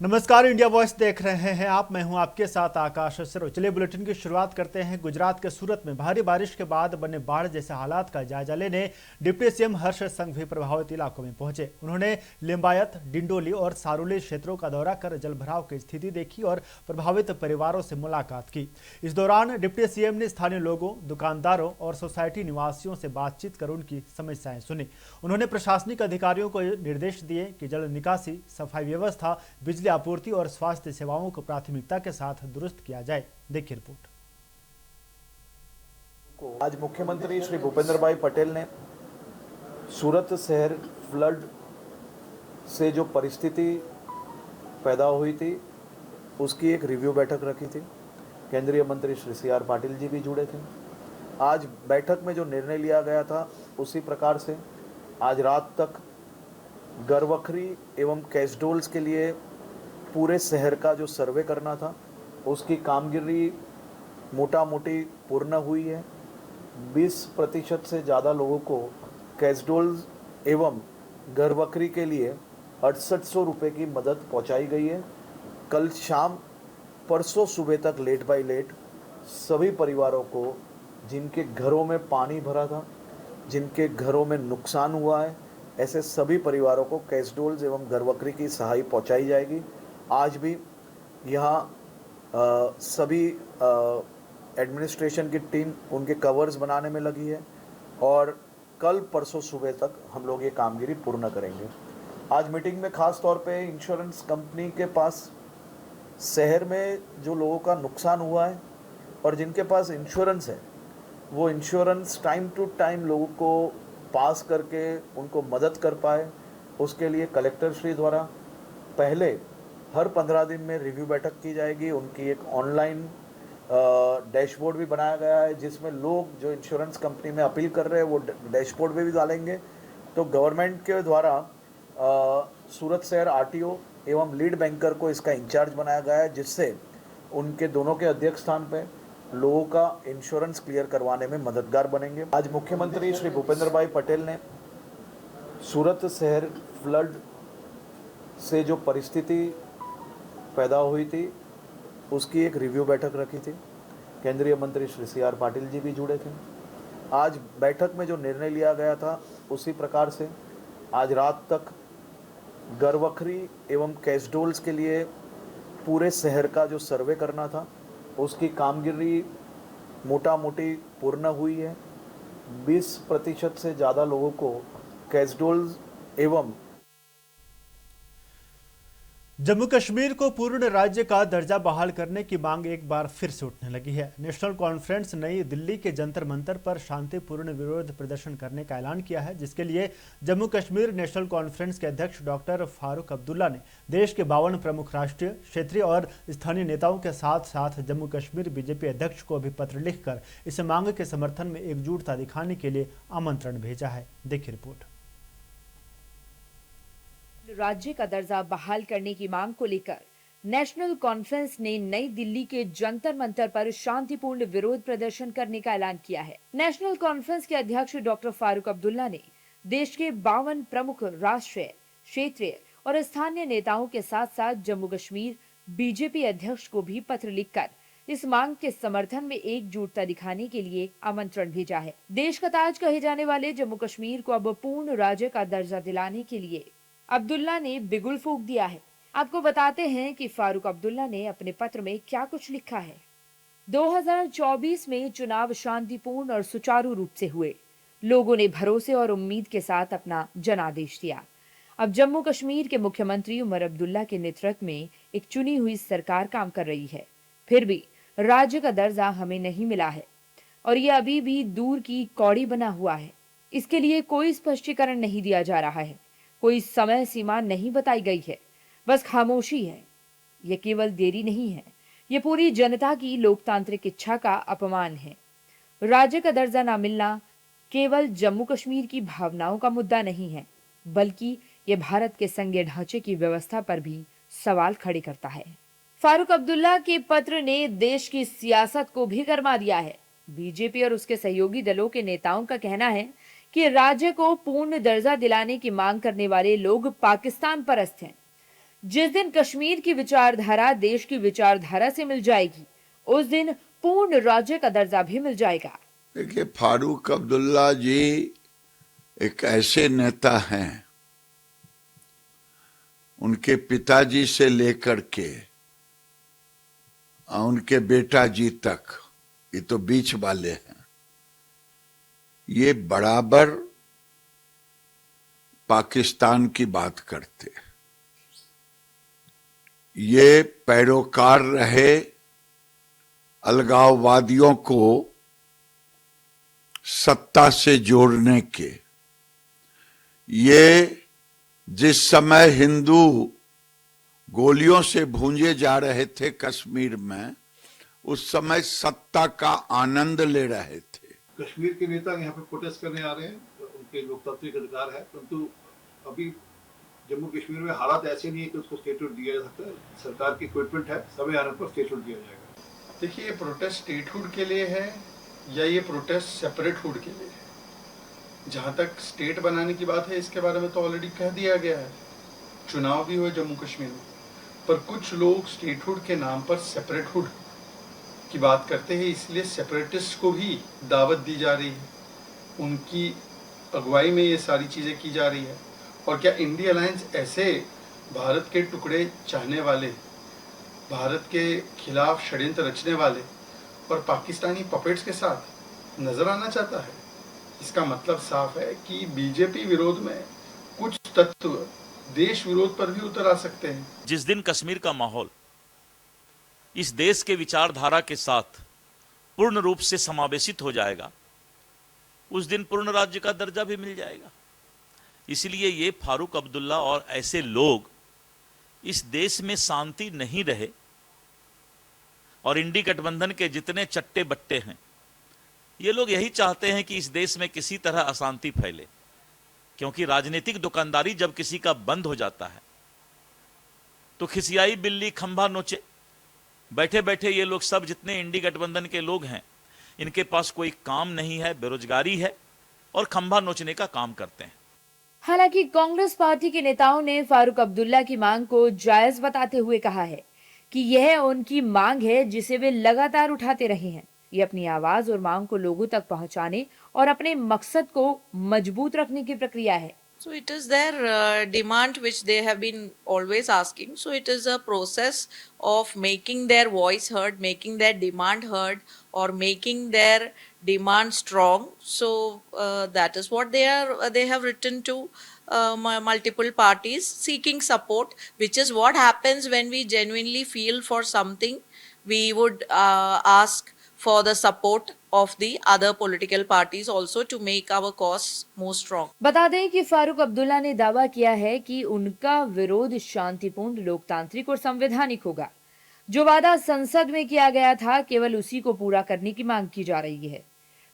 नमस्कार, India voice देख रहे हैं आप। मैं हूं आपके साथ आकाश सरो। चलिए बुलेटिन की शुरुआत करते हैं। गुजरात के सूरत में भारी बारिश के बाद बने बाढ़ जैसे हालात का जायजा लेने डिप्टी सीएम हर्ष संघवी प्रभावित इलाकों में पहुंचे। उन्होंने लिंबायत, डिंडोली और सारोली क्षेत्रों का दौरा कर जलभराव की स्थिति देखी और प्रभावित परिवारों से मुलाकात की। इस दौरान डिप्टी सीएम ने स्थानीय लोगों, दुकानदारों और सोसाइटी निवासियों से बातचीत कर उनकी समस्याएं सुनी। उन्होंने प्रशासनिक अधिकारियों को निर्देश दिए कि जल निकासी, सफाई व्यवस्था, बिजली आपूर्ति और स्वास्थ्य सेवाओं को प्राथमिकता के साथ दुरुस्त किया जाए। देखिए रिपोर्ट। आज मुख्यमंत्री श्री भूपेंद्र भाई पटेल ने सूरत शहर फ्लड से जो परिस्थिति पैदा हुई थी उसकी एक रिव्यू बैठक रखी थी। केंद्रीय मंत्री श्री सी आर पाटिल जी भी जुड़े थे। आज बैठक में जो निर्णय लिया गया था उसी प्रकार से आज रात तक गरवखरी एवं कैसडोल्स के लिए पूरे शहर का जो सर्वे करना था उसकी कामगिरी मोटा मोटी पूर्ण हुई है। 20% से ज़्यादा लोगों को कैसडोल्स एवं गरवखरी के लिए 6800 रुपये की मदद पहुंचाई गई है। कल शाम परसों सुबह तक लेट बाय लेट सभी परिवारों को जिनके घरों में पानी भरा था, जिनके घरों में नुकसान हुआ है, ऐसे सभी परिवारों को कैसडोल्स एवं गरवखरी की सहाय पहुंचाई जाएगी। आज भी यहाँ सभी एडमिनिस्ट्रेशन की टीम उनके कवर्स बनाने में लगी है और कल परसों सुबह तक हम लोग ये कामगिरी पूर्ण करेंगे। आज मीटिंग में खास तौर पे इंश्योरेंस कंपनी के पास शहर में जो लोगों का नुकसान हुआ है और जिनके पास इंश्योरेंस है वो इंश्योरेंस टाइम टू टाइम लोगों को पास करके उनको मदद कर पाए, उसके लिए कलेक्टर श्री द्वारा पहले हर 15 दिन में रिव्यू बैठक की जाएगी। उनकी एक ऑनलाइन डैशबोर्ड भी बनाया गया है जिसमें लोग जो इंश्योरेंस कंपनी में अपील कर रहे हैं वो डैशबोर्ड पे भी डालेंगे। तो गवर्नमेंट के द्वारा सूरत शहर आरटीओ एवं लीड बैंकर को इसका इंचार्ज बनाया गया है जिससे उनके दोनों के अध्यक्ष स्थान पे लोगों का इंश्योरेंस क्लियर करवाने में मददगार बनेंगे। आज मुख्यमंत्री श्री भूपेंद्र भाई पटेल ने सूरत शहर फ्लड से जो परिस्थिति पैदा हुई थी उसकी एक रिव्यू बैठक रखी थी। केंद्रीय मंत्री श्री सी आर पाटिल जी भी जुड़े थे। आज बैठक में जो निर्णय लिया गया था उसी प्रकार से आज रात तक गरवखरी एवं कैसडोल्स के लिए पूरे शहर का जो सर्वे करना था उसकी कामगिरी मोटा मोटी पूर्ण हुई है। 20% से ज़्यादा लोगों को कैसडोल्स एवं जम्मू कश्मीर को पूर्ण राज्य का दर्जा बहाल करने की मांग एक बार फिर से उठने लगी है। नेशनल कॉन्फ्रेंस नई दिल्ली के जंतर मंतर पर शांतिपूर्ण विरोध प्रदर्शन करने का ऐलान किया है, जिसके लिए जम्मू कश्मीर नेशनल कॉन्फ्रेंस के अध्यक्ष डॉक्टर फारूक अब्दुल्ला ने देश के 52 प्रमुख राष्ट्रीय, क्षेत्रीय और स्थानीय नेताओं के साथ साथ जम्मू कश्मीर बीजेपी अध्यक्ष को भी पत्र लिखकर इस मांग के समर्थन में एकजुटता दिखाने के लिए आमंत्रण भेजा है। देखिए रिपोर्ट। राज्य का दर्जा बहाल करने की मांग को लेकर नेशनल कॉन्फ्रेंस ने नई दिल्ली के जंतर मंतर पर शांतिपूर्ण विरोध प्रदर्शन करने का ऐलान किया है। नेशनल कॉन्फ्रेंस के अध्यक्ष डॉक्टर फारूक अब्दुल्ला ने देश के 52 प्रमुख राष्ट्रीय, क्षेत्रीय और स्थानीय नेताओं के साथ साथ जम्मू कश्मीर बीजेपी अध्यक्ष को भी पत्र लिखकर इस मांग के समर्थन में एकजुटता दिखाने के लिए आमंत्रण भेजा है। देश का ताज कहे जाने वाले जम्मू कश्मीर को अब पूर्ण राज्य का दर्जा दिलाने के लिए अब्दुल्ला ने बिगुल फूंक दिया है। आपको बताते हैं कि फारूक अब्दुल्ला ने अपने पत्र में क्या कुछ लिखा है। 2024 में चुनाव शांतिपूर्ण और सुचारू रूप से हुए। लोगों ने भरोसे और उम्मीद के साथ अपना जनादेश दिया। अब जम्मू कश्मीर के मुख्यमंत्री उमर अब्दुल्ला के नेतृत्व में एक चुनी हुई सरकार काम कर रही है। फिर भी राज्य का दर्जा हमें नहीं मिला है और ये अभी भी दूर की कौड़ी बना हुआ है। इसके लिए कोई स्पष्टीकरण नहीं दिया जा रहा है, कोई समय सीमा नहीं बताई गई है, बस खामोशी है। यह केवल देरी नहीं है, यह पूरी जनता की लोकतांत्रिक इच्छा का अपमान है। राज्य का दर्जा न मिलना केवल जम्मू कश्मीर की भावनाओं का मुद्दा नहीं है, बल्कि यह भारत के संघीय ढांचे की व्यवस्था पर भी सवाल खड़े करता है। फारूक अब्दुल्ला के पत्र ने देश की सियासत को भी गरमा दिया है। बीजेपी और उसके सहयोगी दलों के नेताओं का कहना है कि राज्य को पूर्ण दर्जा दिलाने की मांग करने वाले लोग पाकिस्तान परस्त हैं। जिस दिन कश्मीर की विचारधारा देश की विचारधारा से मिल जाएगी, उस दिन पूर्ण राज्य का दर्जा भी मिल जाएगा। देखिए, फारूक अब्दुल्ला जी एक ऐसे नेता हैं, उनके पिताजी से लेकर के उनके बेटा जी तक, ये तो बीच वाले हैं, ये बराबर पाकिस्तान की बात करते, ये पैरोकार रहे अलगाववादियों को सत्ता से जोड़ने के। ये जिस समय हिंदू गोलियों से भूंजे जा रहे थे कश्मीर में, उस समय सत्ता का आनंद ले रहे थे। कश्मीर के नेता यहाँ पे प्रोटेस्ट करने आ रहे हैं, तो उनके लोकतांत्रिक अधिकार है, परंतु अभी जम्मू कश्मीर में हालात ऐसे नहीं है कि उसको स्टेटहुड दिया जा सकता है। सरकार की कमिटमेंट है, समय आने पर स्टेटहुड दिया जाएगा। देखिए, ये प्रोटेस्ट स्टेटहुड के लिए है या ये प्रोटेस्ट सेपरेटहुड के लिए है? जहाँ तक स्टेट बनाने की बात है, इसके बारे में तो ऑलरेडी कह दिया गया है, चुनाव भी हुए जम्मू कश्मीर में, पर कुछ लोग स्टेटहुड के नाम पर सेपरेटहुड की बात करते हैं, इसलिए सेपरेटिस्ट को भी दावत दी जा रही है, उनकी अगुवाई में ये सारी चीज़ें की जा रही है। और क्या इंडिया अलायंस ऐसे भारत के टुकड़े चाहने वाले, भारत के खिलाफ षड्यंत्र रचने वाले और पाकिस्तानी पपेट्स के साथ नजर आना चाहता है? इसका मतलब साफ है कि बीजेपी विरोध में कुछ तत्व देश विरोध पर भी उतर आ सकते हैं। जिस दिन कश्मीर का माहौल इस देश के विचारधारा के साथ पूर्ण रूप से समावेशित हो जाएगा, उस दिन पूर्ण राज्य का दर्जा भी मिल जाएगा। इसलिए ये फारूक अब्दुल्ला और ऐसे लोग इस देश में शांति नहीं रहे, और इंडी गठबंधन के जितने चट्टे बट्टे हैं, ये लोग यही चाहते हैं कि इस देश में किसी तरह अशांति फैले, क्योंकि राजनीतिक दुकानदारी जब किसी का बंद हो जाता है तो खिसियाई बिल्ली खंभा नोचे। बैठे बैठे ये लोग सब जितने इंडी गठबंधन के लोग हैं, इनके पास कोई काम नहीं है, बेरोजगारी है और खंभा नोचने का काम करते हैं। हालांकि कांग्रेस पार्टी के नेताओं ने फारूक अब्दुल्ला की मांग को जायज बताते हुए कहा है कि यह उनकी मांग है जिसे वे लगातार उठाते रहे हैं। ये अपनी आवाज और मांग को लोगों तक पहुंचाने और अपने मकसद को मजबूत रखने की प्रक्रिया है। So it is their demand which they have been always asking. So it is a process of making their voice heard, making their demand heard, or making their demand strong. So that is what they have written to multiple parties seeking support, which is what happens when we genuinely feel for something. We would ask for the support of the other political parties also to make our cause more strong. बता दें कि फारूक अब्दुल्ला ने दावा किया है कि उनका विरोध शांतिपूर्ण, लोकतांत्रिक और संवैधानिक होगा। जो वादा संसद में किया गया था, केवल उसी को पूरा करने की मांग की जा रही है।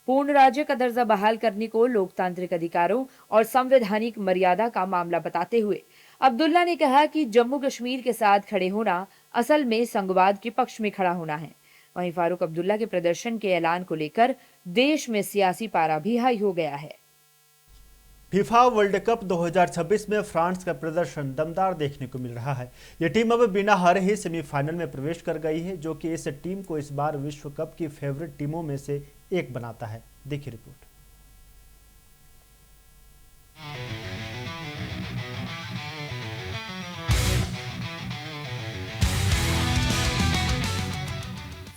पूर्ण राज्य का दर्जा बहाल करने को लोकतांत्रिक अधिकारों और संवैधानिक मर्यादा का मामला बताते हुए अब्दुल्ला ने कहा कि जम्मू कश्मीर के साथ खड़े होना असल में संघवाद के पक्ष में खड़ा होना है। वहीं फारूक अब्दुल्ला के प्रदर्शन के ऐलान को लेकर देश में सियासी पारा भी हाई हो गया है। फीफा वर्ल्ड कप 2026 में फ्रांस का प्रदर्शन दमदार देखने को मिल रहा है। ये टीम अब बिना हारे ही सेमीफाइनल में प्रवेश कर गई है, जो कि इस टीम को इस बार विश्व कप की फेवरेट टीमों में से एक बनाता है। देखिए रिपोर्ट।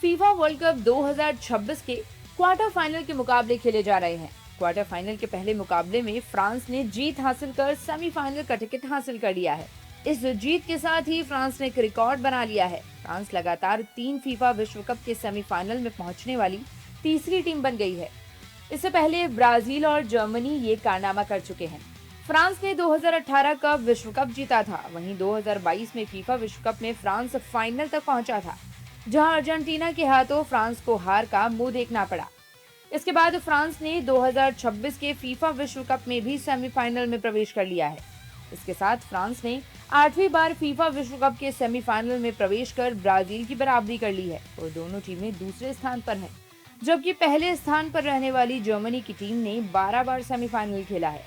फीफा वर्ल्ड कप 2026 के क्वार्टर फाइनल के मुकाबले खेले जा रहे हैं। क्वार्टर फाइनल के पहले मुकाबले में फ्रांस ने जीत हासिल कर सेमीफाइनल का टिकट हासिल कर लिया है। इस जीत के साथ ही फ्रांस ने एक रिकॉर्ड बना लिया है। फ्रांस लगातार 3 फीफा विश्व कप के सेमीफाइनल में पहुंचने वाली तीसरी टीम बन गई है। इससे पहले ब्राजील और जर्मनी ये कारनामा कर चुके हैं। फ्रांस ने 2018 का विश्व कप जीता था। वहीं 2022 में फीफा विश्व कप में फ्रांस फाइनल तक पहुंचा था, जहां अर्जेंटीना के हाथों फ्रांस को हार का मुंह देखना पड़ा। इसके बाद फ्रांस ने 2026 के फीफा विश्व कप में भी सेमीफाइनल में प्रवेश कर लिया है। इसके साथ फ्रांस ने 8वीं बार फीफा विश्व कप के सेमीफाइनल में प्रवेश कर ब्राजील की बराबरी कर ली है और दोनों टीमें दूसरे स्थान पर हैं, जबकि पहले स्थान पर रहने वाली जर्मनी की टीम ने 12 बार सेमीफाइनल खेला है।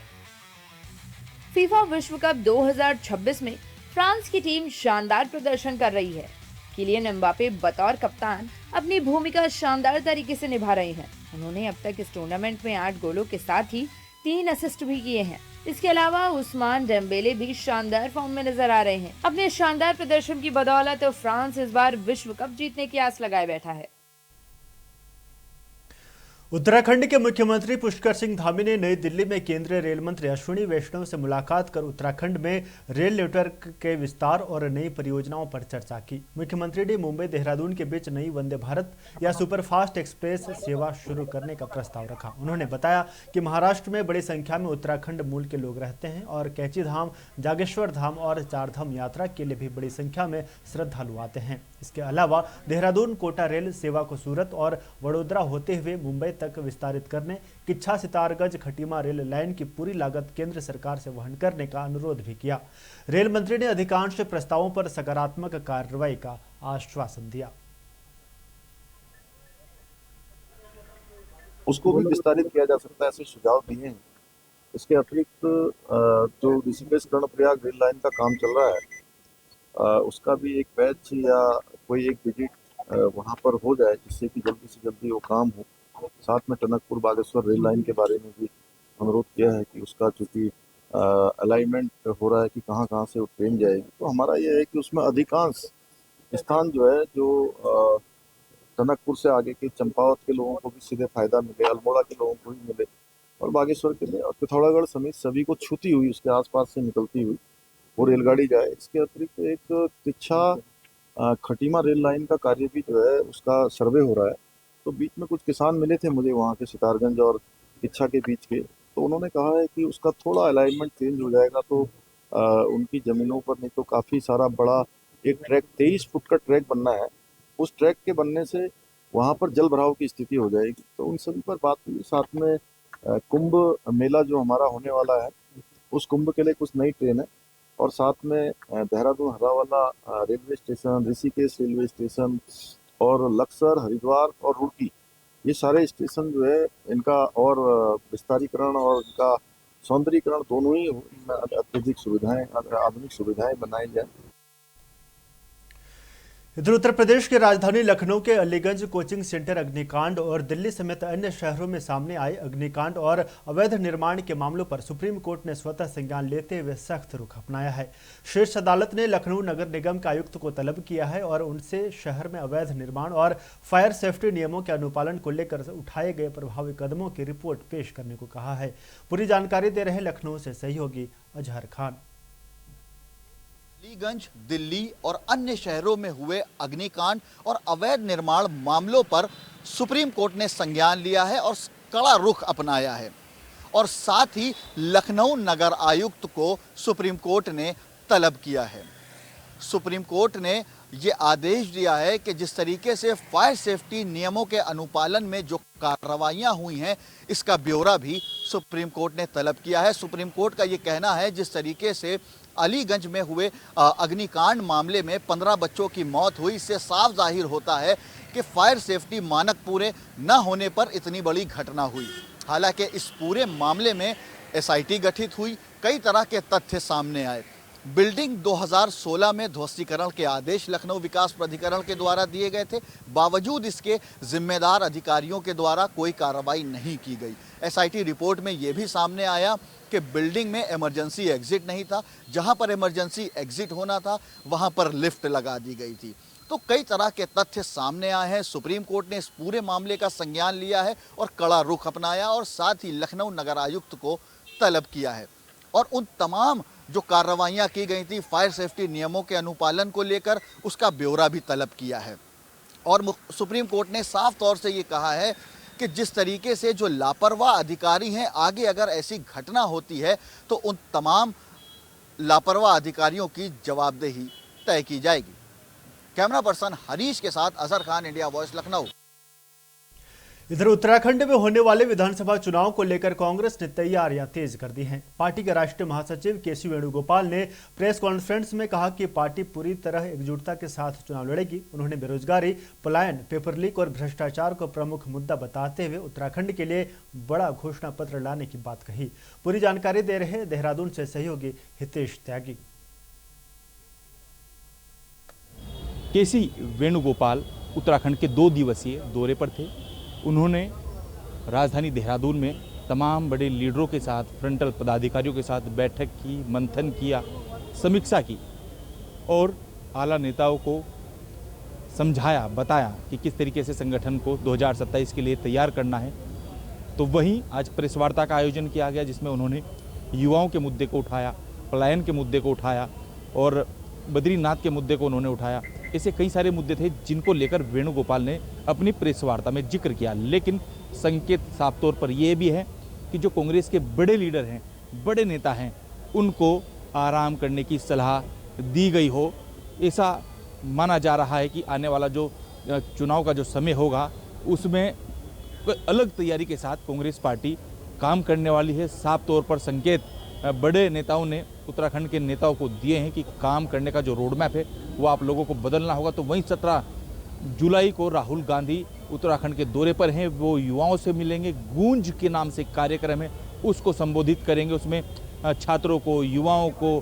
फीफा विश्व कप 2026 में फ्रांस की टीम शानदार प्रदर्शन कर रही है। किलियन एम्बापे बतौर कप्तान अपनी भूमिका शानदार तरीके से निभा रहे हैं। उन्होंने अब तक इस टूर्नामेंट में 8 गोलों के साथ ही 3 असिस्ट भी किए हैं। इसके अलावा उस्मान डेम्बेले भी शानदार फॉर्म में नजर आ रहे हैं। अपने शानदार प्रदर्शन की बदौलत फ्रांस इस बार विश्व कप जीतने की आस लगाए बैठा है। उत्तराखंड के मुख्यमंत्री पुष्कर सिंह धामी ने नई दिल्ली में केंद्रीय रेल मंत्री अश्विनी वैष्णव से मुलाकात कर उत्तराखंड में रेल नेटवर्क के विस्तार और नई परियोजनाओं पर चर्चा की। मुख्यमंत्री ने मुंबई देहरादून के बीच नई वंदे भारत या सुपरफास्ट एक्सप्रेस सेवा शुरू करने का प्रस्ताव रखा। उन्होंने बताया कि महाराष्ट्र में बड़ी संख्या में उत्तराखंड मूल के लोग रहते हैं और कैची धाम, जागेश्वर धाम और चारधाम यात्रा के लिए भी बड़ी संख्या में श्रद्धालु आते हैं। इसके अलावा देहरादून कोटा रेल सेवा को सूरत और वडोदरा होते हुए मुंबई तक विस्तारित करने, किच्छा सितारगंज खटीमा रेल लाइन की पूरी लागत केंद्र सरकार से वहन करने का अनुरोध भी किया। रेल मंत्री ने अधिकांश प्रस्तावों पर सकारात्मक कार्रवाई का आश्वासन दिया। उसको भी विस्तारित किया जा सकता है, ऐसे सुझाव दिए हैं। इसके अतिरिक्त जो ऋषिकेश कर्णप्रयाग रेल लाइन का काम चल रहा है, उसका भी एक बैच या कोई एक विजिट वहाँ पर हो जाए, जिससे कि जल्दी से जल्दी वो काम हो। साथ में टनकपुर बागेश्वर रेल लाइन के बारे में भी अनुरोध किया है कि उसका चूंकि अलाइनमेंट हो रहा है कि कहाँ कहाँ से वो ट्रेन जाएगी, तो हमारा यह है कि उसमें अधिकांश स्थान जो है, जो टनकपुर से आगे के चंपावत के लोगों को भी सीधे फायदा मिले, अल्मोड़ा के लोगों को भी मिले और बागेश्वर के लिए और पिथौरागढ़ समेत सभी को छूती हुई, उसके आसपास से निकलती हुई वो रेलगाड़ी जाए। इसके अतिरिक्त एक किच्छा खटीमा रेल लाइन का कार्य भी जो है उसका सर्वे हो रहा है। तो बीच में कुछ किसान मिले थे मुझे वहाँ के सितारगंज और किच्छा के बीच के, तो उन्होंने कहा है कि उसका थोड़ा अलाइनमेंट चेंज हो जाएगा तो उनकी ज़मीनों पर नहीं तो काफ़ी सारा बड़ा एक ट्रैक 23 फुट का ट्रैक बनना है। उस ट्रैक के बनने से वहाँ पर जल भराव की स्थिति हो जाएगी। तो उन सभी पर बात हुई। साथ में कुंभ मेला जो हमारा होने वाला है, उस कुंभ के लिए कुछ नई ट्रेन है और साथ में Dehradun Harrawala railway station, Rishikesh railway station और लक्सर, हरिद्वार और रुड़की, ये सारे स्टेशन जो है इनका और विस्तारीकरण और इनका सौंदर्यीकरण दोनों ही अत्यधिक सुविधाएं, आधुनिक सुविधाएं बनाई जाए। इधर उत्तर प्रदेश की राजधानी लखनऊ के अलीगंज कोचिंग सेंटर अग्निकांड और दिल्ली समेत अन्य शहरों में सामने आए अग्निकांड और अवैध निर्माण के मामलों पर सुप्रीम कोर्ट ने स्वतः संज्ञान लेते हुए सख्त रुख अपनाया है। शीर्ष अदालत ने लखनऊ नगर निगम के आयुक्त को तलब किया है और उनसे शहर में अवैध निर्माण और फायर सेफ्टी नियमों के अनुपालन को लेकर उठाए गए प्रभावी कदमों की रिपोर्ट पेश करने को कहा है। पूरी जानकारी दे रहे लखनऊ से सहयोगी अजहर खान। अलीगंज, दिल्ली और अन्य शहरों में हुए अग्निकांड और अवैध निर्माण मामलों पर सुप्रीम कोर्ट ने संज्ञान लिया है और कड़ा रुख अपनाया है और साथ ही लखनऊ नगर आयुक्त को सुप्रीम कोर्ट ने तलब किया है। सुप्रीम कोर्ट ने ये आदेश दिया है कि जिस तरीके से फायर सेफ्टी नियमों के अनुपालन में जो कार्रवाइयां हुई हैं, इसका ब्यौरा भी सुप्रीम कोर्ट ने तलब किया है। सुप्रीम कोर्ट का ये कहना है जिस तरीके से अलीगंज में हुए अग्निकांड मामले में 15 बच्चों की मौत हुई, इससे साफ जाहिर होता है कि फायर सेफ्टी मानक पूरे न होने पर इतनी बड़ी घटना हुई। हालांकि इस पूरे मामले में एसआईटी गठित हुई, कई तरह के तथ्य सामने आए। बिल्डिंग 2016 में ध्वस्तीकरण के आदेश लखनऊ विकास प्राधिकरण के द्वारा दिए गए थे, बावजूद इसके जिम्मेदार अधिकारियों के द्वारा कोई कार्रवाई नहीं की गई। एसआईटी रिपोर्ट में यह भी सामने आया कि बिल्डिंग में इमरजेंसी एग्जिट नहीं था, जहां पर इमरजेंसी एग्जिट होना था वहां पर लिफ्ट लगा दी गई थी। तो कई तरह के तथ्य सामने आए हैं। सुप्रीम कोर्ट ने इस पूरे मामले का संज्ञान लिया है और कड़ा रुख अपनाया और साथ ही लखनऊ नगर आयुक्त को तलब किया है और उन तमाम जो कार्रवाइयां की गई थी फायर सेफ्टी नियमों के अनुपालन को लेकर, उसका ब्यौरा भी तलब किया है। और सुप्रीम कोर्ट ने साफ तौर से ये कहा है कि जिस तरीके से जो लापरवाह अधिकारी हैं, आगे अगर ऐसी घटना होती है तो उन तमाम लापरवाह अधिकारियों की जवाबदेही तय की जाएगी। कैमरा पर्सन हरीश के साथ अजहर खान, इंडिया वॉइस, लखनऊ। इधर उत्तराखंड में होने वाले विधानसभा चुनाव को लेकर कांग्रेस ने तैयारियां तेज कर दी हैं। पार्टी के राष्ट्रीय महासचिव केसी वेणुगोपाल ने प्रेस कॉन्फ्रेंस में कहा कि पार्टी पूरी तरह एकजुटता के साथ चुनाव लड़ेगी। उन्होंने बेरोजगारी, पलायन, पेपर लीक और भ्रष्टाचार को प्रमुख मुद्दा बताते हुए उत्तराखंड के लिए बड़ा घोषणा पत्र लाने की बात कही। पूरी जानकारी दे रहे देहरादून से सहयोगी हितेश त्यागी। केसी वेणुगोपाल उत्तराखंड के 2 दिवसीय दौरे पर थे। उन्होंने राजधानी देहरादून में तमाम बड़े लीडरों के साथ, फ्रंटल पदाधिकारियों के साथ बैठक की, मंथन किया, समीक्षा की और आला नेताओं को समझाया, बताया कि किस तरीके से संगठन को 2027 के लिए तैयार करना है। तो वहीं आज प्रेस वार्ता का आयोजन किया गया, जिसमें उन्होंने युवाओं के मुद्दे को उठाया, पलायन के मुद्दे को उठाया और बद्रीनाथ के मुद्दे को उन्होंने उठाया। ऐसे कई सारे मुद्दे थे जिनको लेकर वेणुगोपाल ने अपनी प्रेस वार्ता में जिक्र किया। लेकिन संकेत साफ तौर पर यह भी है कि जो कांग्रेस के बड़े लीडर हैं, बड़े नेता हैं, उनको आराम करने की सलाह दी गई हो। ऐसा माना जा रहा है कि आने वाला जो चुनाव का जो समय होगा उसमें अलग तैयारी के साथ कांग्रेस पार्टी काम करने वाली है। साफ तौर पर संकेत बड़े नेताओं ने उत्तराखंड के नेताओं को दिए हैं कि काम करने का जो रोड मैप है वो आप लोगों को बदलना होगा। तो वहीं 17 जुलाई को राहुल गांधी उत्तराखंड के दौरे पर हैं, वो युवाओं से मिलेंगे, गूंज के नाम से कार्यक्रम है उसको संबोधित करेंगे। उसमें छात्रों को, युवाओं को,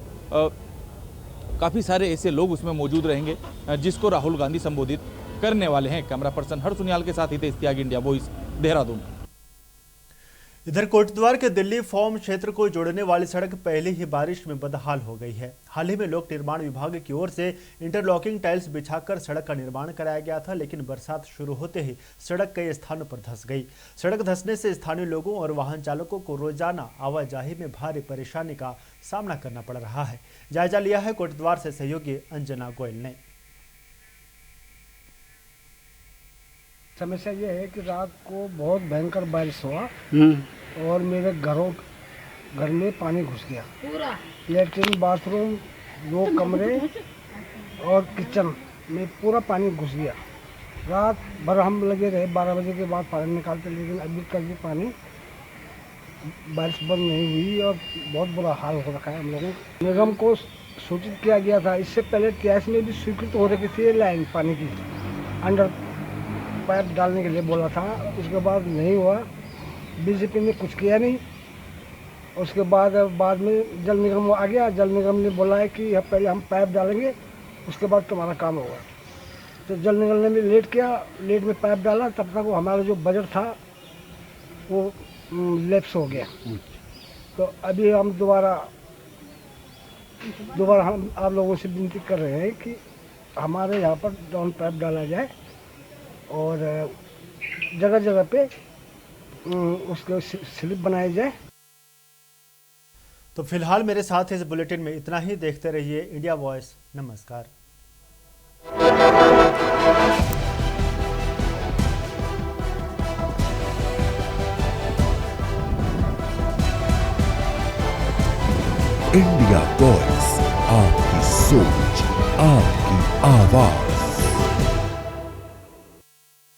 काफ़ी सारे ऐसे लोग उसमें मौजूद रहेंगे जिसको राहुल गांधी संबोधित करने वाले हैं। कैमरा पर्सन हर्ष सुनियाल के साथ हितेश त्यागी, इंडिया वॉइस, देहरादून। इधर कोटद्वार के दिल्ली फॉर्म क्षेत्र को जोड़ने वाली सड़क पहले ही बारिश में बदहाल हो गई है। हाल ही में लोक निर्माण विभाग की ओर से इंटरलॉकिंग टाइल्स बिछाकर सड़क का निर्माण कराया गया था, लेकिन बरसात शुरू होते ही सड़क कई स्थानों पर धंस गई। सड़क धंसने से स्थानीय लोगों और वाहन चालकों को रोजाना आवाजाही में भारी परेशानी का सामना करना पड़ रहा है। जायजा लिया है कोटद्वार से सहयोगी अंजना गोयल ने। समस्या ये है कि रात को बहुत भयंकर बारिश हुआ और मेरे घर में पानी घुस गया पूरा। लेटरिन, बाथरूम, 2 कमरे और किचन में पूरा पानी घुस गया। रात भर हम लगे रहे, 12 बजे के बाद पानी निकालते, लेकिन अभी तक भी पानी बारिश बंद नहीं हुई और बहुत बुरा हाल हो रखा है हम लोगों को। निगम को सूचित किया गया था, इससे पहले TS में भी स्वीकृत हो रही थी लाइन पानी की, अंडर पाइप डालने के लिए बोला था, उसके बाद नहीं हुआ। बीजेपी ने कुछ किया नहीं। उसके बाद में जल निगम आ गया। जल निगम ने बोला है कि पहले हम पाइप डालेंगे, उसके बाद तुम्हारा काम होगा। तो जल निगम ने भी लेट किया, लेट में पाइप डाला, तब तक वो हमारा जो बजट था वो लैप्स हो गया। तो अभी हम दोबारा हम आप लोगों से विनती कर रहे हैं कि हमारे यहाँ पर डाउन पाइप डाला जाए और जगह जगह पे उसके स्लिप बनाई जाए। तो फिलहाल मेरे साथ इस बुलेटिन में इतना ही। देखते रहिए इंडिया वॉइस। नमस्कार। इंडिया वॉइस, आपकी सोच, आपकी आवाज।